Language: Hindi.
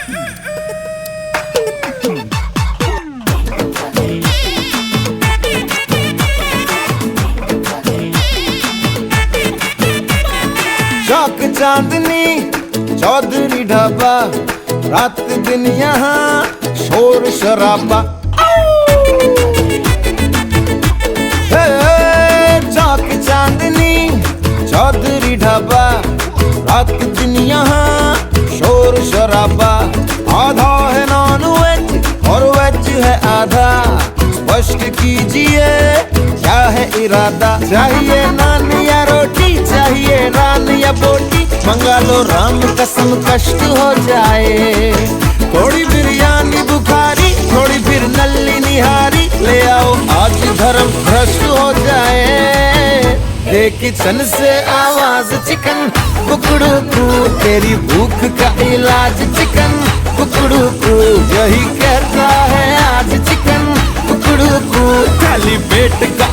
चौक चांदनी चौधरी ढाबा, रात दिन यहाँ शोर शराबा। चौक चांदनी चौधरी ढाबा, रात दिन यहाँ शोर शराबा। आधा है नॉन वेज और वेज है आधा, स्पष्ट कीजिए क्या है इरादा। चाहिए नान या रोटी, चाहिए नान या बोटी, मंगा लो राम कसम कष्ट हो जाए। थोड़ी बिरयानी बुखारी, थोड़ी फिर नल्ली निहारी, ले आओ आज धर्म भ्रष्ट हो जाए। दे किचन से आवाज चिकन कुकड़ू कू, तेरी भूख का इलाज चिकन कुकड़ू कू, यही कहता है आज चिकन कुकड़ू कू। खाली पेट का